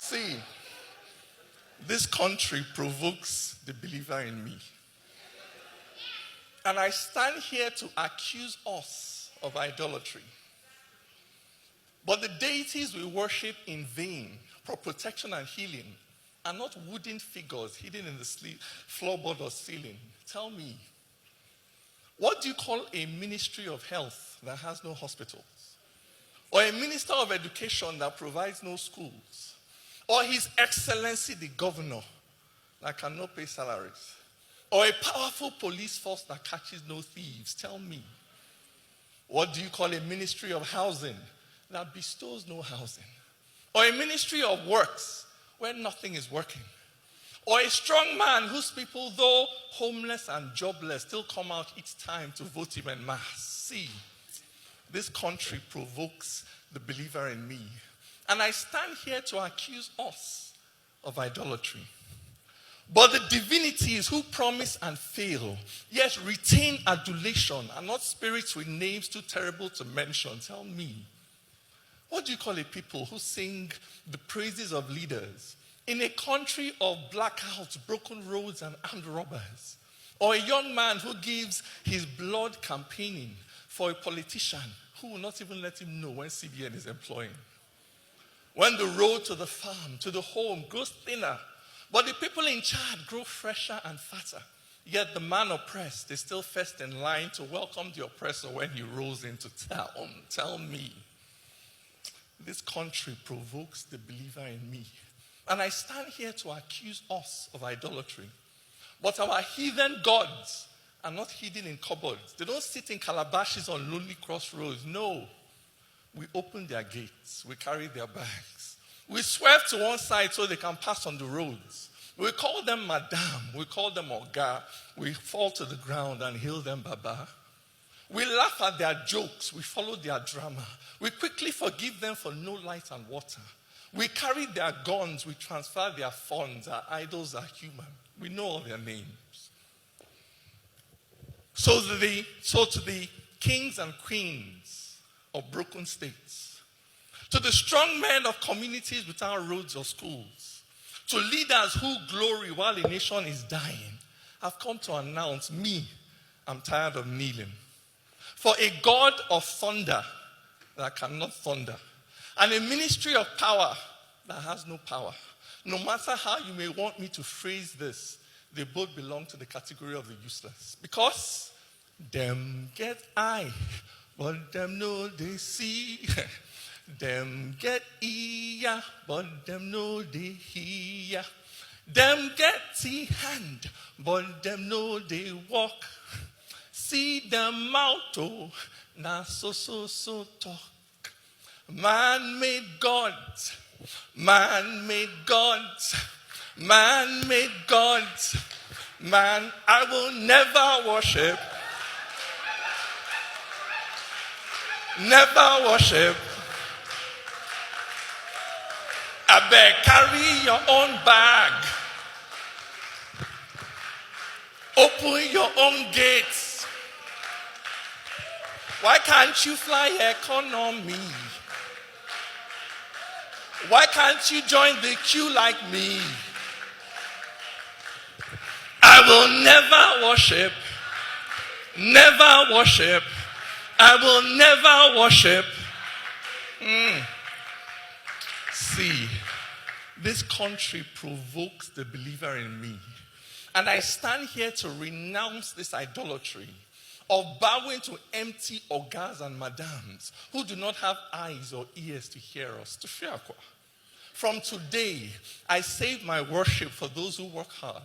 See, this country provokes the believer in me. And I stand here to accuse us of idolatry. But the deities we worship in vain for protection and healing are not wooden figures hidden in the floorboard or ceiling. Tell me, what do you call a ministry of health that has no hospitals? Or a minister of education that provides no schools? Or His Excellency the Governor that cannot pay salaries? Or a powerful police force that catches no thieves? Tell me, what do you call a ministry of housing that bestows no housing? Or a ministry of works where nothing is working? Or a strong man whose people, though homeless and jobless, still come out each time to vote him en masse? See, this country provokes the believer in me. And I stand here to accuse us of idolatry. But the divinities who promise and fail, yet retain adulation, are not spirits with names too terrible to mention. Tell me, what do you call a people who sing the praises of leaders in a country of blackouts, broken roads, and armed robbers? Or a young man who gives his blood campaigning for a politician who will not even let him know when CBN is employing? When the road to the farm, to the home grows thinner, but the people in charge grow fresher and fatter, yet the man oppressed is still first in line to welcome the oppressor when he rolls into town. Tell me, this country provokes the believer in me. And I stand here to accuse us of idolatry. But our heathen gods are not hidden in cupboards. They don't sit in calabashes on lonely crossroads. No. We open their gates. We carry their bags. We swerve to one side so they can pass on the roads. We call them Madame. We call them Oga. We fall to the ground and hail them Baba. We laugh at their jokes. We follow their drama. We quickly forgive them for no light and water. We carry their guns. We transfer their funds. Our idols are human. We know all their names. So to the kings and queens of broken states, to the strong men of communities without roads or schools, to leaders who glory while a nation is dying, I've come to announce I'm tired of kneeling. For a God of thunder that cannot thunder, and a ministry of power that has no power. No matter how you may want me to phrase this, they both belong to the category of the useless. Because them get eye, but them know they see. Them get ear, but them know they hear. Them get the hand, but them know they walk. See them mouth, oh, na so talk. Man-made gods, man-made gods, man-made gods. Man, I will never worship. Never worship. I beg, carry your own bag. Open your own gates. Why can't you fly economy? Why can't you join the queue like me? I will never worship. Never worship. I will never worship. See, this country provokes the believer in me. And I stand here to renounce this idolatry of bowing to empty ogas and madams who do not have eyes or ears to hear us. To Fiakwa. From today, I save my worship for those who work hard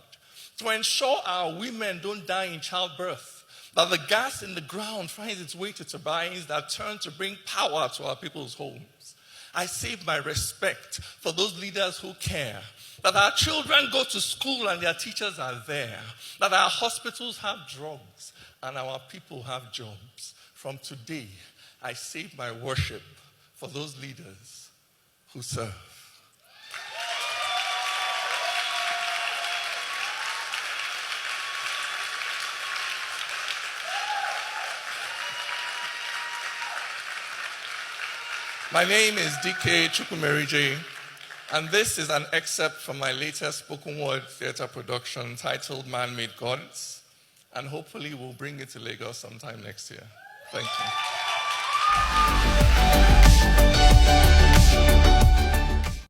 to ensure our women don't die in childbirth, that the gas in the ground finds its way to turbines that turn to bring power to our people's homes. I save my respect for those leaders who care, that our children go to school and their teachers are there, that our hospitals have drugs and our people have jobs. From today, I save my worship for those leaders who serve. My name is DK Chukwumerije. And this is an excerpt from my latest spoken word theater production titled Man-Made Gods. And hopefully we'll bring it to Lagos sometime next year. Thank you.